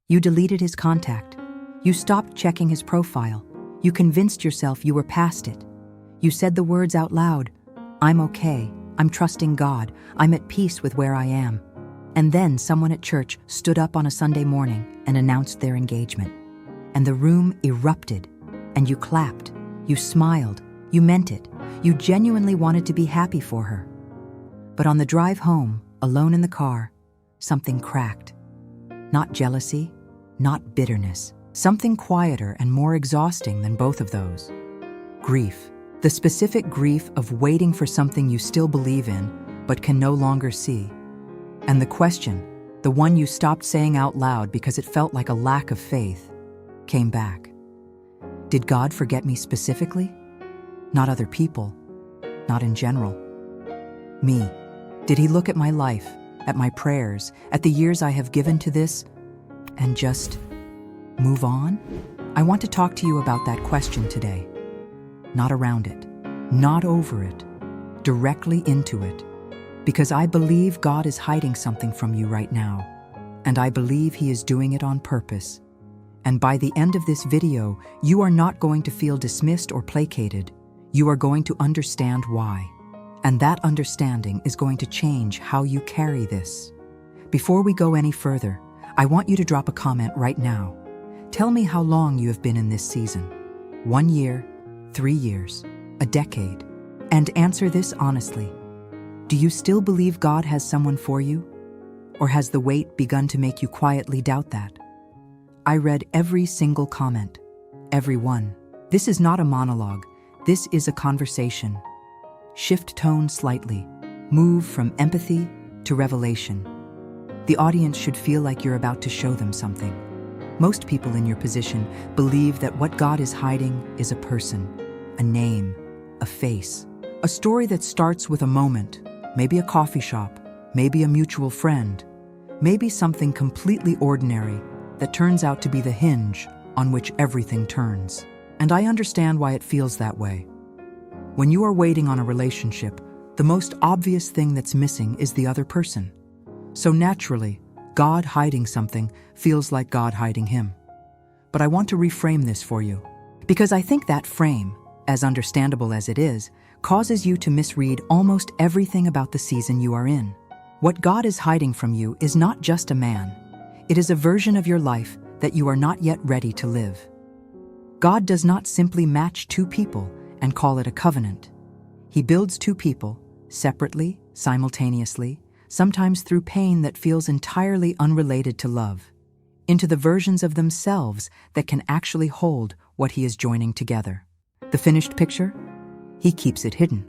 You deleted his contact. You stopped checking his profile. You convinced yourself you were past it. You said the words out loud, "I'm okay, I'm trusting God, I'm at peace with where I am." And then someone at church stood up on a Sunday morning and announced their engagement. And the room erupted, and you clapped, you smiled, you meant it, you genuinely wanted to be happy for her. But on the drive home, alone in the car, something cracked. Not jealousy, not bitterness, something quieter and more exhausting than both of those. Grief. The specific grief of waiting for something you still believe in, but can no longer see. And the question, the one you stopped saying out loud because it felt like a lack of faith, came back. Did God forget me specifically? Not other people, not in general. Me. Did he look at my life, at my prayers, at the years I have given to this, and just move on? I want to talk to you about that question today. Not around it, not over it, directly into it. Because I believe God is hiding something from you right now, and I believe he is doing it on purpose. And by the end of this video, you are not going to feel dismissed or placated. You are going to understand why. And that understanding is going to change how you carry this. Before we go any further, I want you to drop a comment right now. Tell me how long you have been in this season. 1 year, 3 years, a decade. And answer this honestly. Do you still believe God has someone for you? Or has the weight begun to make you quietly doubt that? I read every single comment. Every one. This is not a monologue. This is a conversation. Shift tone slightly. Move from empathy to revelation. The audience should feel like you're about to show them something. Most people in your position believe that what God is hiding is a person, a name, a face, a story that starts with a moment, maybe a coffee shop, maybe a mutual friend, maybe something completely ordinary that turns out to be the hinge on which everything turns. And I understand why it feels that way. When you are waiting on a relationship, the most obvious thing that's missing is the other person. So naturally, God hiding something feels like God hiding him. But I want to reframe this for you, because I think that frame, as understandable as it is, causes you to misread almost everything about the season you are in. What God is hiding from you is not just a man. It is a version of your life that you are not yet ready to live. God does not simply match two people and call it a covenant. He builds two people, separately, simultaneously, sometimes through pain that feels entirely unrelated to love, into the versions of themselves that can actually hold what he is joining together. The finished picture? He keeps it hidden,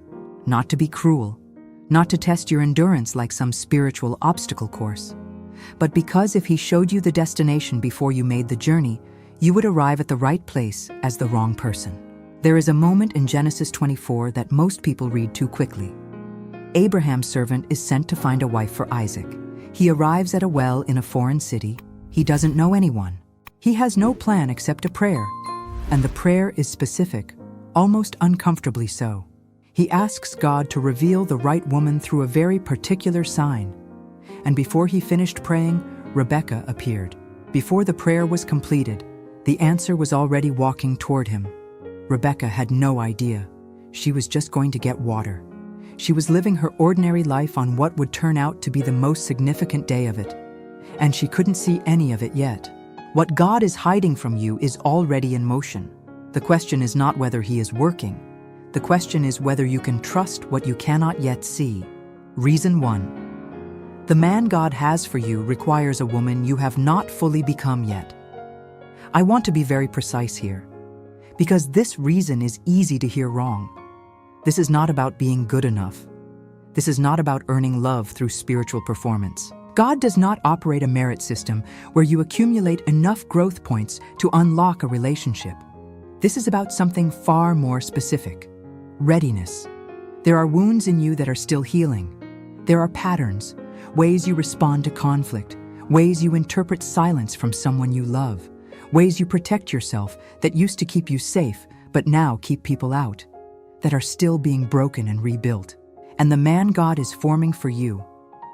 not to be cruel, not to test your endurance like some spiritual obstacle course, but because if he showed you the destination before you made the journey, you would arrive at the right place as the wrong person. There is a moment in Genesis 24 that most people read too quickly. Abraham's servant is sent to find a wife for Isaac. He arrives at a well in a foreign city. He doesn't know anyone. He has no plan except a prayer, and the prayer is specific, almost uncomfortably so. He asks God to reveal the right woman through a very particular sign. And before he finished praying, Rebekah appeared. Before the prayer was completed, the answer was already walking toward him. Rebekah had no idea. She was just going to get water. She was living her ordinary life on what would turn out to be the most significant day of it. And she couldn't see any of it yet. What God is hiding from you is already in motion. The question is not whether he is working. The question is whether you can trust what you cannot yet see. Reason 1. The man God has for you requires a woman you have not fully become yet. I want to be very precise here, because this reason is easy to hear wrong. This is not about being good enough. This is not about earning love through spiritual performance. God does not operate a merit system where you accumulate enough growth points to unlock a relationship. This is about something far more specific. Readiness. There are wounds in you that are still healing. There are patterns, ways you respond to conflict, ways you interpret silence from someone you love, ways you protect yourself that used to keep you safe but now keep people out, that are still being broken and rebuilt. And the man God is forming for you,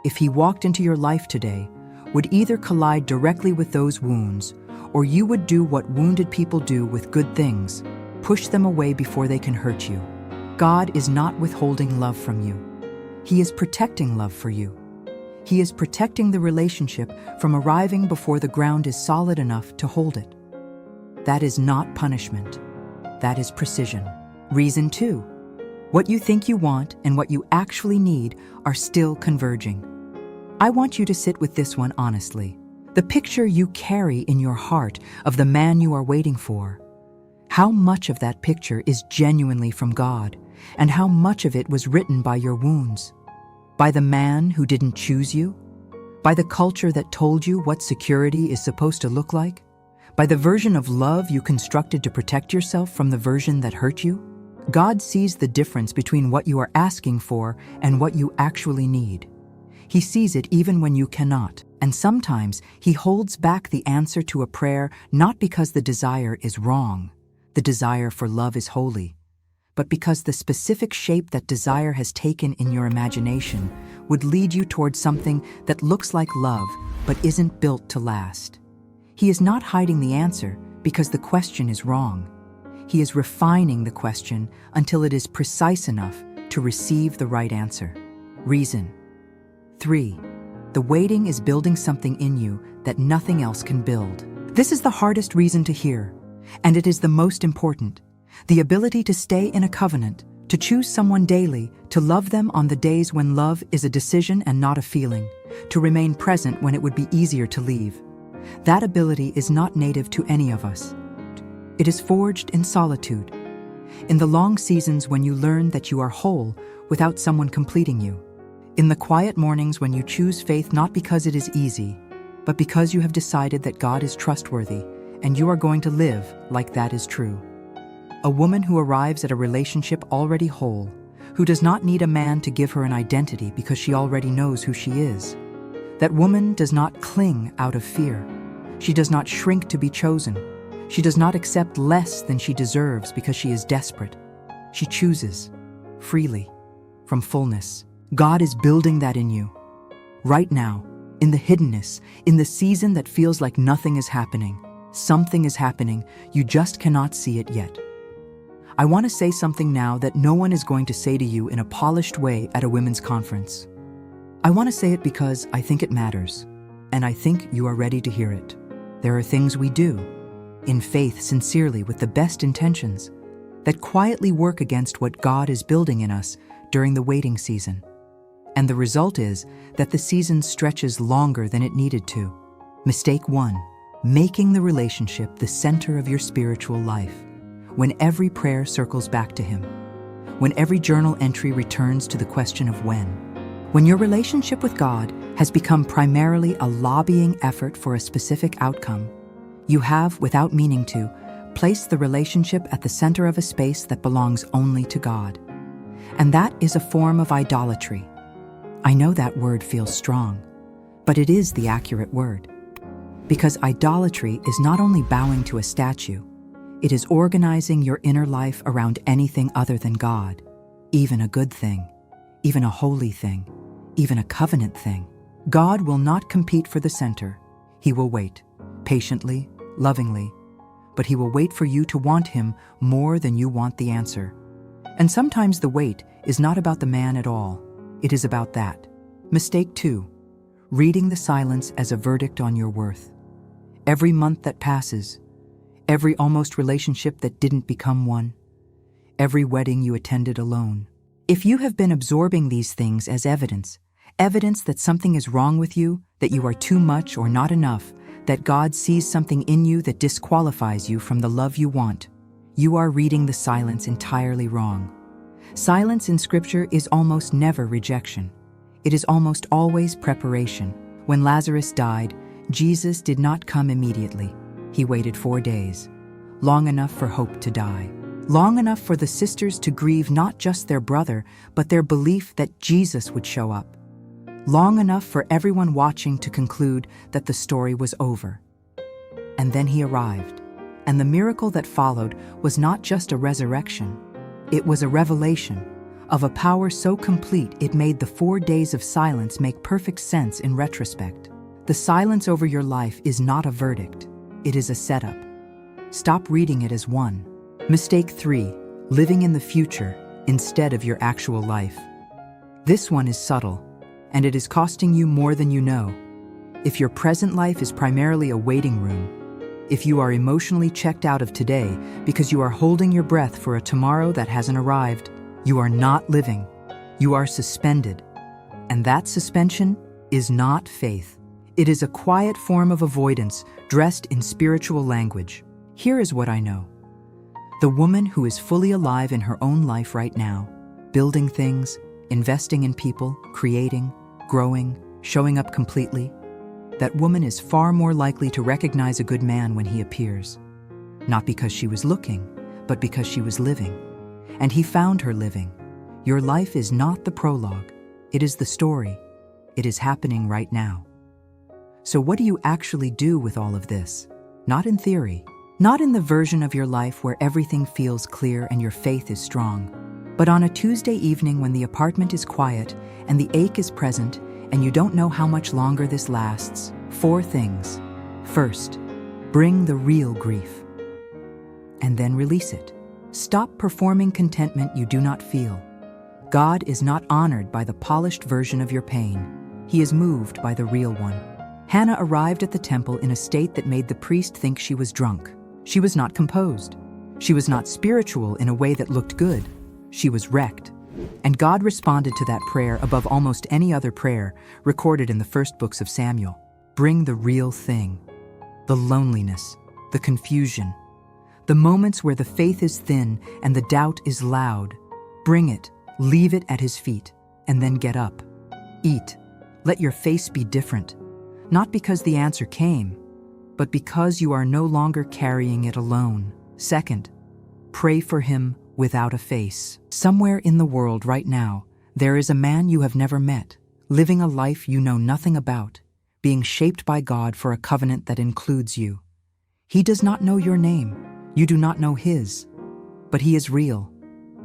if he walked into your life today, would either collide directly with those wounds, or you would do what wounded people do with good things, push them away before they can hurt you. God is not withholding love from you. He is protecting love for you. He is protecting the relationship from arriving before the ground is solid enough to hold it. That is not punishment. That is precision. Reason 2. What you think you want and what you actually need are still converging. I want you to sit with this one honestly. The picture you carry in your heart of the man you are waiting for. How much of that picture is genuinely from God, and how much of it was written by your wounds? By the man who didn't choose you? By the culture that told you what security is supposed to look like? By the version of love you constructed to protect yourself from the version that hurt you? God sees the difference between what you are asking for and what you actually need. He sees it even when you cannot, and sometimes He holds back the answer to a prayer not because the desire is wrong, the desire for love is holy, but because the specific shape that desire has taken in your imagination would lead you towards something that looks like love but isn't built to last. He is not hiding the answer because the question is wrong. He is refining the question until it is precise enough to receive the right answer. Reason 3. The waiting is building something in you that nothing else can build. This is the hardest reason to hear, and it is the most important. The ability to stay in a covenant, to choose someone daily, to love them on the days when love is a decision and not a feeling, to remain present when it would be easier to leave. That ability is not native to any of us. It is forged in solitude, in the long seasons when you learn that you are whole without someone completing you, in the quiet mornings when you choose faith not because it is easy, but because you have decided that God is trustworthy and you are going to live like that is true. A woman who arrives at a relationship already whole, who does not need a man to give her an identity because she already knows who she is. That woman does not cling out of fear. She does not shrink to be chosen. She does not accept less than she deserves because she is desperate. She chooses, freely, from fullness. God is building that in you. Right now, in the hiddenness, in the season that feels like nothing is happening. Something is happening, you just cannot see it yet. I want to say something now that no one is going to say to you in a polished way at a women's conference. I want to say it because I think it matters, and I think you are ready to hear it. There are things we do, in faith sincerely with the best intentions, that quietly work against what God is building in us during the waiting season. And the result is that the season stretches longer than it needed to. Mistake 1, making the relationship the center of your spiritual life. When every prayer circles back to Him. When every journal entry returns to the question of when. When your relationship with God has become primarily a lobbying effort for a specific outcome, you have, without meaning to, placed the relationship at the center of a space that belongs only to God. And that is a form of idolatry. I know that word feels strong, but it is the accurate word. Because idolatry is not only bowing to a statue, it is organizing your inner life around anything other than God, even a good thing, even a holy thing, even a covenant thing. God will not compete for the center. He will wait, patiently, lovingly, but He will wait for you to want Him more than you want the answer. And sometimes the wait is not about the man at all. It is about that. Mistake 2, reading the silence as a verdict on your worth. Every month that passes, every almost relationship that didn't become one, every wedding you attended alone. If you have been absorbing these things as evidence that something is wrong with you, that you are too much or not enough, that God sees something in you that disqualifies you from the love you want, you are reading the silence entirely wrong. Silence in Scripture is almost never rejection. It is almost always preparation. When Lazarus died, Jesus did not come immediately. He waited 4 days, long enough for hope to die, long enough for the sisters to grieve not just their brother, but their belief that Jesus would show up, long enough for everyone watching to conclude that the story was over. And then He arrived, and the miracle that followed was not just a resurrection. It was a revelation of a power so complete it made the 4 days of silence make perfect sense in retrospect. The silence over your life is not a verdict. It is a setup. Stop reading it as one. Mistake 3. Living in the future instead of your actual life. This one is subtle, and it is costing you more than you know. If your present life is primarily a waiting room, if you are emotionally checked out of today because you are holding your breath for a tomorrow that hasn't arrived, you are not living. You are suspended. And that suspension is not faith. It is a quiet form of avoidance dressed in spiritual language. Here is what I know. The woman who is fully alive in her own life right now, building things, investing in people, creating, growing, showing up completely, that woman is far more likely to recognize a good man when he appears. Not because she was looking, but because she was living. And he found her living. Your life is not the prologue. It is the story. It is happening right now. So what do you actually do with all of this? Not in theory. Not in the version of your life where everything feels clear and your faith is strong. But on a Tuesday evening when the apartment is quiet and the ache is present and you don't know how much longer this lasts, 4 things. First, bring the real grief. And then release it. Stop performing contentment you do not feel. God is not honored by the polished version of your pain. He is moved by the real one. Hannah arrived at the temple in a state that made the priest think she was drunk. She was not composed. She was not spiritual in a way that looked good. She was wrecked. And God responded to that prayer above almost any other prayer recorded in the first books of Samuel. Bring the real thing. The loneliness, the confusion, the moments where the faith is thin and the doubt is loud. Bring it, leave it at his feet, and then get up. Eat. Let your face be different. Not because the answer came, but because you are no longer carrying it alone. Second, pray for him without a face. Somewhere in the world right now, there is a man you have never met, living a life you know nothing about, being shaped by God for a covenant that includes you. He does not know your name. You do not know his. But he is real.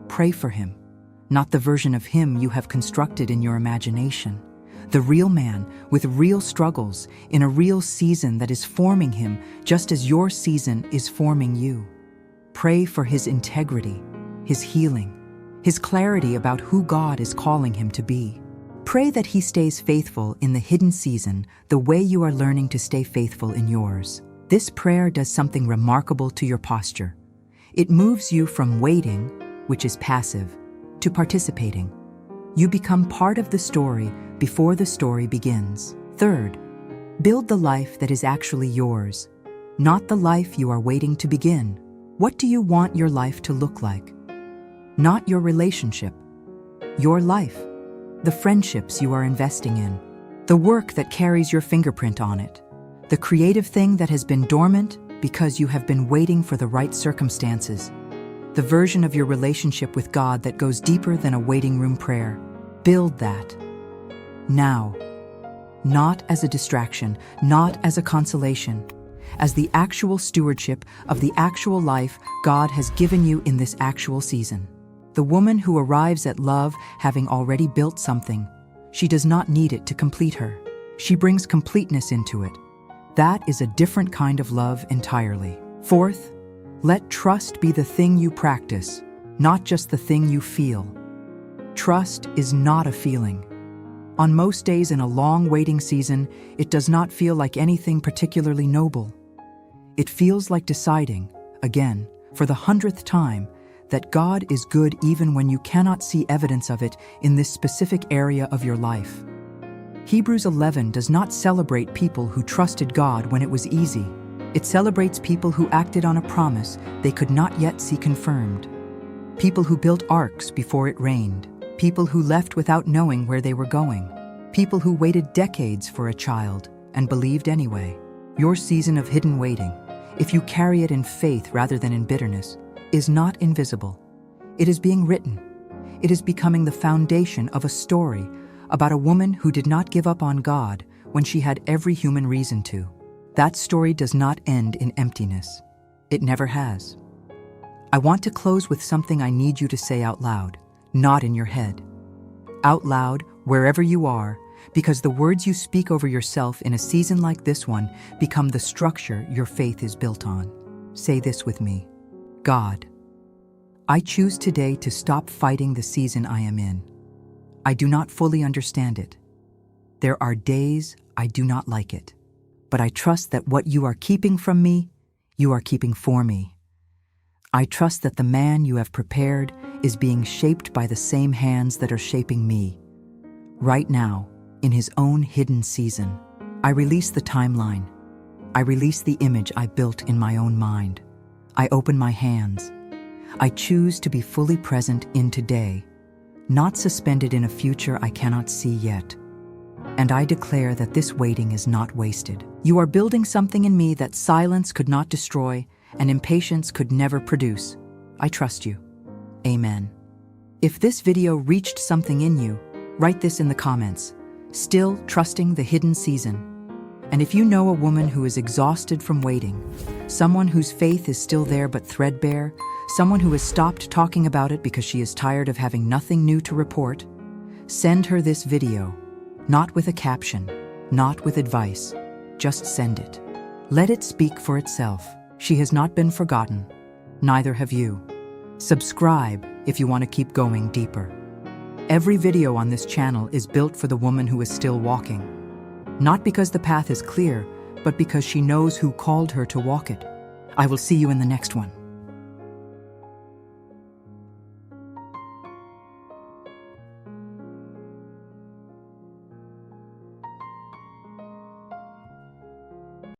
Pray for him, not the version of him you have constructed in your imagination. The real man with real struggles in a real season that is forming him just as your season is forming you. Pray for his integrity, his healing, his clarity about who God is calling him to be. Pray that he stays faithful in the hidden season the way you are learning to stay faithful in yours. This prayer does something remarkable to your posture. It moves you from waiting, which is passive, to participating. You become part of the story before the story begins. Third, build the life that is actually yours, not the life you are waiting to begin. What do you want your life to look like? Not your relationship, your life, the friendships you are investing in, the work that carries your fingerprint on it, the creative thing that has been dormant because you have been waiting for the right circumstances, the version of your relationship with God that goes deeper than a waiting room prayer. Build that. Now. Not as a distraction, not as a consolation, as the actual stewardship of the actual life God has given you in this actual season. The woman who arrives at love having already built something, she does not need it to complete her. She brings completeness into it. That is a different kind of love entirely. Fourth, let trust be the thing you practice, not just the thing you feel. Trust is not a feeling. On most days in a long waiting season, it does not feel like anything particularly noble. It feels like deciding, again, for the 100th time, that God is good even when you cannot see evidence of it in this specific area of your life. Hebrews 11 does not celebrate people who trusted God when it was easy. It celebrates people who acted on a promise they could not yet see confirmed. People who built arks before it rained. People who left without knowing where they were going. People who waited decades for a child and believed anyway. Your season of hidden waiting, if you carry it in faith rather than in bitterness, is not invisible. It is being written. It is becoming the foundation of a story about a woman who did not give up on God when she had every human reason to. That story does not end in emptiness. It never has. I want to close with something I need you to say out loud, not in your head. Out loud, wherever you are, because the words you speak over yourself in a season like this one become the structure your faith is built on. Say this with me. God, I choose today to stop fighting the season I am in. I do not fully understand it. There are days I do not like it, but I trust that what you are keeping from me, you are keeping for me. I trust that the man you have prepared is being shaped by the same hands that are shaping me. Right now, in his own hidden season, I release the timeline. I release the image I built in my own mind. I open my hands. I choose to be fully present in today, not suspended in a future I cannot see yet. And I declare that this waiting is not wasted. You are building something in me that silence could not destroy and impatience could never produce. I trust you. Amen. If this video reached something in you, write this in the comments. Still trusting the hidden season. And if you know a woman who is exhausted from waiting, someone whose faith is still there but threadbare, someone who has stopped talking about it because she is tired of having nothing new to report, send her this video. Not with a caption, not with advice, just send it. Let it speak for itself. She has not been forgotten, neither have you. Subscribe if you want to keep going deeper. Every video on this channel is built for the woman who is still walking. Not because the path is clear, but because she knows who called her to walk it. I will see you in the next one.